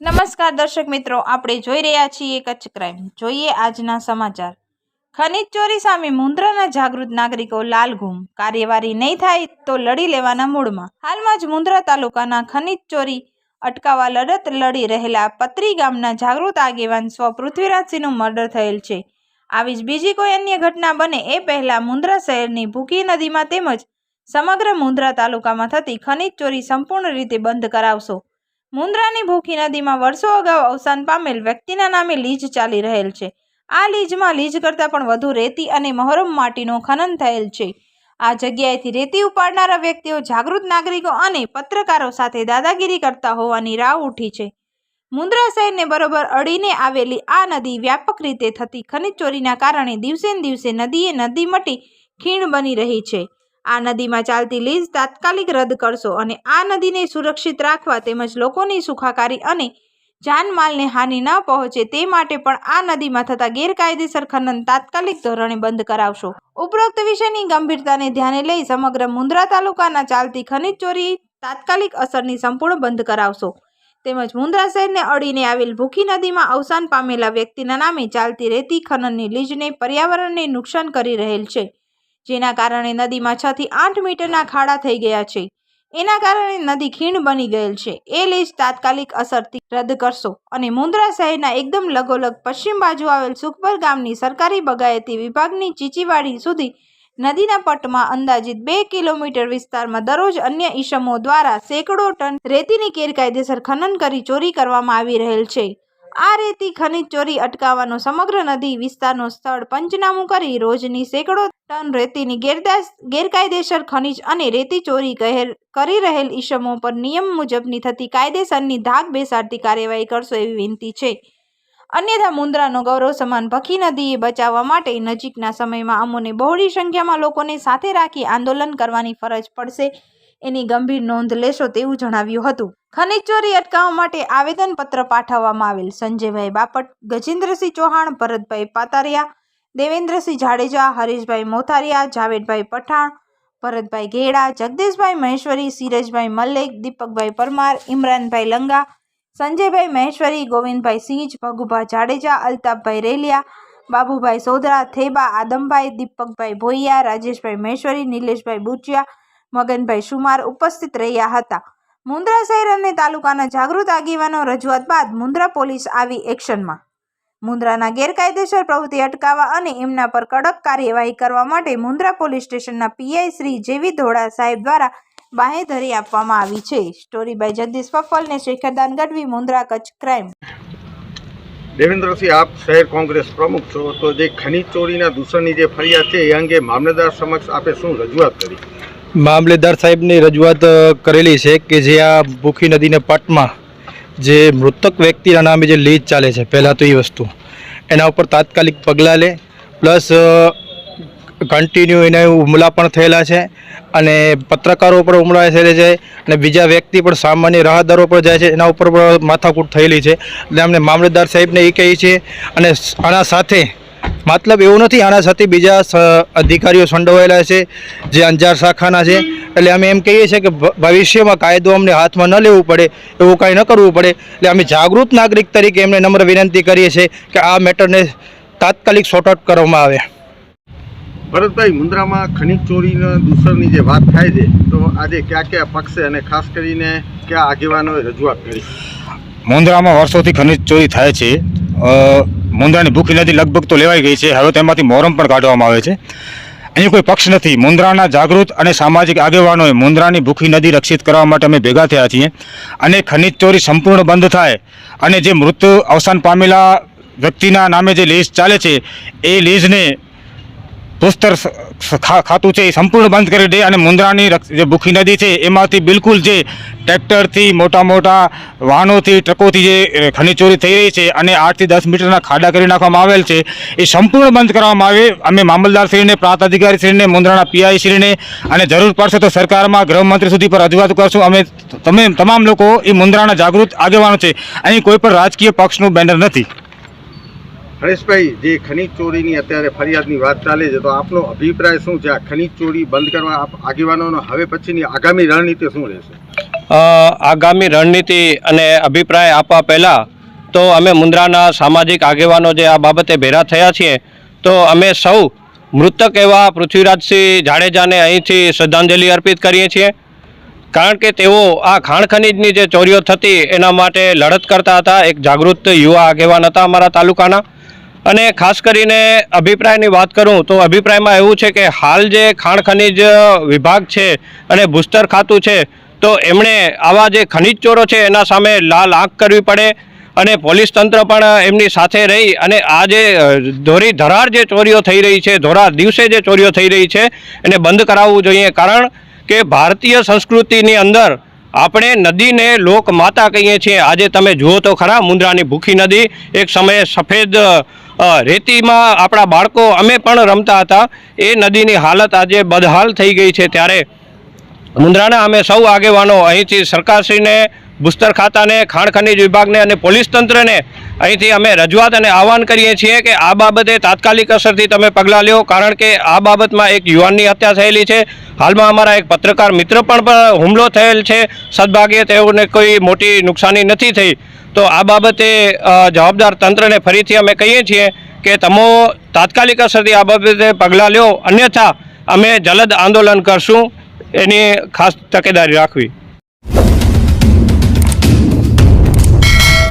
નમસ્કાર દર્શક મિત્રો, આપણે જોઈ રહ્યા છીએ કચ્છ ક્રાઇમ। જોઈએ આજના સમાચાર। ખનીજ ચોરી સામે મુન્દ્રાના જાગૃત નાગરિકો લાલઘૂમ। કાર્યવાહી નહીં થાય તો લડી લેવાના મૂડમાં। હાલમાં જ મુન્દ્રા તાલુકાના ખનીજ ચોરી અટકાવવા લડત લડી રહેલા પત્રી ગામના જાગૃત આગેવાન સ્વ પૃથ્વીરાજસિંહનું મર્ડર થયેલ છે। આવી જ બીજી કોઈ અન્ય ઘટના બને એ પહેલા મુન્દ્રા શહેરની ભૂકી નદીમાં તેમજ સમગ્ર મુન્દ્રા તાલુકામાં થતી ખનીજ ચોરી સંપૂર્ણ રીતે બંધ કરાવશો। મુન્દ્રાની ભૂખી નદીમાં વર્ષો અગાઉ અવસાન પામેલ વ્યક્તિના નામે લીજ ચાલી રહેલ છે। આ લીજમાં લીજ કરતાં પણ વધુ રેતી અને મહોરમ માટીનું ખનન થયેલ છે। આ જગ્યાએથી રેતી ઉપાડનારા વ્યક્તિઓ જાગૃત નાગરિકો અને પત્રકારો સાથે દાદાગીરી કરતા હોવાની રાવ ઉઠી છે। મુન્દ્રા શહેરને બરોબર અડીને આવેલી આ નદી વ્યાપક રીતે થતી ખનીજ ચોરીના કારણે દિવસે ને દિવસે નદી મટી ખીણ બની રહી છે। આ નદીમાં ચાલતી લીઝ તાત્કાલિક રદ કરશો અને આ નદીને સુરક્ષિત રાખવા તેમજ લોકોની સુખાકારી અને જાનમાલને હાનિ ન પહોંચે તે માટે પણ આ નદીમાં થતા ગેરકાયદેસર ખનન તાત્કાલિક ધોરણે બંધ કરાવશો। ઉપરોક્ત વિષયની ગંભીરતાને ધ્યાને લઈ સમગ્ર મુન્દ્રા તાલુકાના ચાલતી ખનીજ ચોરી તાત્કાલિક અસરની સંપૂર્ણ બંધ કરાવશો તેમજ મુન્દ્રા શહેરને અડીને આવેલ ભૂખી નદીમાં અવસાન પામેલા વ્યક્તિના નામે ચાલતી રેતી ખનનની લીઝને પર્યાવરણને નુકસાન કરી રહેલ છે, જેના કારણે નદીમાં 6 થી 8 મીટરના ખાડા થઈ ગયા છે। એના કારણે નદી ખીણ બની ગયેલ છે। એ લીઝ તાત્કાલિક અસરથી રદ કરશો અને મુન્દ્રા શહેરના એકદમ લગોલગ પશ્ચિમ બાજુ આવેલ સુખપર ગામની સરકારી બગાયતી વિભાગની ચીચીવાડી સુધી નદીના પટમાં અંદાજિત 2 કિલોમીટર વિસ્તારમાં દરરોજ અન્ય ઈસમો દ્વારા સેંકડો ટન રેતીની ગેરકાયદેસર ખનન કરી ચોરી કરવામાં આવી રહેલ છે। આ રેતી ખનીજ ચોરી અટકાવવાનો સમગ્ર નદી વિસ્તારનો સ્થળ પંચનામું કરી રોજની સેંકડો ટન રેતીની ગેરકાયદેસર ખનીજ અને રેતી ચોરી કરી રહેલ ઈસમો પર નિયમ મુજબની થતી કાયદેસરની ધાક બેસાડતી કાર્યવાહી કરશો એવી વિનંતી છે। અન્યથા મુન્દ્રાનો ગૌરવ સમાન ભખી નદીએ બચાવવા માટે નજીકના સમયમાં અમોને બહોળી સંખ્યામાં લોકોને સાથે રાખી આંદોલન કરવાની ફરજ પડશે, એની ગંભીર નોંધ લેશો તેવું જણાવ્યું હતું। ખનીજ ચોરી અટકાવવા માટે આવેદનપત્ર પાઠવવામાં આવેલ સંજયભાઈ બાપટ, ગજેન્દ્રસિંહ ચૌહાણ, ભરતભાઈ પાતારિયા, દેવેન્દ્રસિંહ જાડેજા, હરીશભાઈ મોથારિયા, જાવેદભાઈ પઠાણ, ભરતભાઈ ઘેડા, જગદીશભાઈ મહેશ્વરી, સિરજભાઈ મલ્લિક, દીપકભાઈ પરમાર, ઇમરાનભાઈ લંગા, સંજયભાઈ મહેશ્વરી, ગોવિંદભાઈ સિંજ, ભગુભા જાડેજા, અલ્તાફભાઈ રેલિયા, બાબુભાઈ સોધરા, થેબા આદમભાઈ, દીપકભાઈ ભોઈયા, રાજેશભાઈ મહેશ્વરી, નિલેશભાઈ બુચિયા, મગનભાઈ સુમાર ઉપસ્થિત રહ્યા હતા। મુન્દ્રા શહેર અને તાલુકાના જાગૃત આગેવાનો રજૂઆત બાદ મુન્દ્રા પોલીસ આવી એક્શનમાં। મુન્દ્રાના ગેરકાયદેસર પ્રવૃત્તિ અટકાવવા અને એમના પર કડક કાર્યવાહી કરવા માટે મુન્દ્રા પોલીસ સ્ટેશનના પીઆઈ શ્રી જેવી ધોળા સાહેબ દ્વારા બાહેધરી આપવામાં આવી છે। સ્ટોરી બાય જગદીશ પફલ ને શેખરદાન ગઢવી, મુન્દ્રા, કચ્છ ક્રાઇમ। દેવેન્દ્રસિંહ, આપ શહેર કોંગ્રેસ પ્રમુખ છો, તો જે ખનીજ ચોરીના દૂષણની જે ફરિયાદ છે એ અંગે મામલેદાર સમક્ષ આપે શું રજૂઆત કરી? મામલેદાર સાહેબની રજૂઆત કરેલી છે કે જે આ ભૂખી નદીના પટમાં જે મૃતક વ્યક્તિના નામે જે લીજ ચાલે છે, પહેલાં તો એ વસ્તુ એના ઉપર તાત્કાલિક પગલાં લે, પ્લસ કન્ટિન્યુ એના હુમલા પણ થયેલા છે અને પત્રકારો પર હુમલા થયેલા છે અને બીજા વ્યક્તિ પણ સામાન્ય રાહદારો પર જાય છે, એના ઉપર પણ માથાકૂટ થયેલી છે। એટલે અમને મામલતદાર સાહેબને એ કહી છે અને આના સાથે મતલબ એવું નથી, આના સાથે બીજા અધિકારીઓ સંડોવાયેલા છે જે અંજાર શાખાના છે। એટલે અમે એમ કહીએ છીએ કે ભવિષ્યમાં કાયદો અમને હાથમાં ન લેવું પડે, એવું કાંઈ ન કરવું પડે। એટલે અમે જાગૃત નાગરિક તરીકે એમને નમ્ર વિનંતી કરીએ છીએ કે આ મેટરને તાત્કાલિક સોર્ટ આઉટ કરવામાં આવે। ભરતભાઈ, મુન્દ્રામાં ખનીજ ચોરીના દૂષણની જે વાત થાય છે તો આજે કયા પક્ષે અને ખાસ કરીને કયા આગેવાનોએ રજૂઆત કરી? મુન્દ્રામાં વર્ષોથી ખનીજ ચોરી થાય છે। મુન્દ્રાની ભૂખી નદી લગભગ તો લેવાઈ ગઈ છે, હવે તેમાંથી મોરમ પણ કાઢવામાં આવે છે। અહીં કોઈ પક્ષ નથી, મુન્દ્રાના જાગૃત અને સામાજિક આગેવાનોએ મુન્દ્રાની ભૂખી નદી રક્ષિત કરવા માટે અમે ભેગા થયા છીએ અને ખનીજ ચોરી સંપૂર્ણ બંધ થાય અને જે મૃત અવસાન પામેલા વ્યક્તિના નામે જે લીઝ ચાલે છે એ લીઝને પુસ્તર ખાતું છે એ સંપૂર્ણ બંધ કરી દે અને મુન્દ્રાની જે ભૂખી નદી છે એમાંથી બિલકુલ જે ટ્રેક્ટરથી મોટા વાહનોથી ટ્રકોથી જે ખનીજ ચોરી થઈ રહી છે અને 8 થી 10 મીટરના ખાડા કરી નાખવામાં આવેલ છે એ સંપૂર્ણ બંધ કરવામાં આવે। અમે મામલતદારશ્રીને, પ્રાંત અધિકારીશ્રીને, મુન્દ્રાના પીઆઈશ્રીને અને જરૂર પડશે તો સરકારમાં ગૃહમંત્રી સુધી પર રજૂઆત કરશું। અમે તમામ લોકો એ મુન્દ્રાના જાગૃત આગેવાનો છે, અહીં કોઈ પણ રાજકીય પક્ષનું બેનર નથી। હરેશભાઈ, જે ખનીજ ચોરીની અત્યારે ફરિયાદની વાત ચાલે છે તો આપનો અભિપ્રાય શું છે? આ ખનીજ ચોરી બંધ કરવા આગેવાનોનો હવે પછીની આગામી રણનીતિ શું રહેશે? આગામી રણનીતિ અને અભિપ્રાય આપવા પહેલાં તો અમે મુન્દ્રાના સામાજિક આગેવાનો જે આ બાબતે ભેગા થયા છીએ તો અમે સૌ મૃતક એવા પૃથ્વીરાજસિંહ જાડેજાને અહીંથી શ્રદ્ધાંજલિ અર્પિત કરીએ છીએ, કારણ કે તેઓ આ ખાણ ખનીજની જે ચોરીઓ થતી એના માટે લડત કરતા હતા. એક જાગૃત યુવા આગેવાન હતા અમારા તાલુકાના. અને ખાસ કરીને અભિપ્રાયની વાત કરું તો અભિપ્રાયમાં એવું છે કે હાલ જે ખાણ ખનીજ વિભાગ છે અને ભૂસ્તર ખાતું છે તો એમણે આવા જે ખનીજ ચોરો છે એના સામે લાલ આંખ કરવી પડે અને પોલીસ તંત્ર પણ એમની સાથે રહી અને આ જે ધોરી ધરાર જે ચોરીઓ થઈ રહી છે, ધોરા દિવસે જે ચોરીઓ થઈ રહી છે એને બંધ કરાવવું જોઈએ. કારણ કે ભારતીય સંસ્કૃતિની અંદર આપણે નદીને લોક માતા કહીએ છીએ. આજે તમે જુઓ તો ખરા મુન્દ્રાની ભૂખી નદી એક સમયે સફેદ રેતીમાં આપણા બાળકો અમે પણ રમતા હતા. એ નદીની હાલત આજે બદહાલ થઈ ગઈ છે. ત્યારે મુન્દ્રાના અમે સૌ આગેવાનો અહીંથી સરકારશ્રીને, ભૂસ્તર ખાતાને, ખાણ ખનીજ વિભાગને અને પોલીસ તંત્રને અહીંથી અમે રજૂઆત અને આહવાન કરીએ છીએ કે આ બાબતે તાત્કાલિક અસરથી તમે પગલાં લ્યો. કારણ કે આ બાબતમાં એક યુવાનની હત્યા થયેલી છે. હાલમાં અમારા એક પત્રકાર મિત્ર પણ હુમલો થયેલ છે. સદભાગ્યે તેઓને કોઈ મોટી નુકસાની નથી થઈ. તો આ બાબતે જવાબદાર તંત્રને ફરીથી અમે કહીએ છીએ કે તમે તાત્કાલિક અસરથી આ બાબતે પગલાં લ્યો, અન્યથા અમે જલદ આંદોલન કરશું. એની ખાસ તકેદારી રાખવી.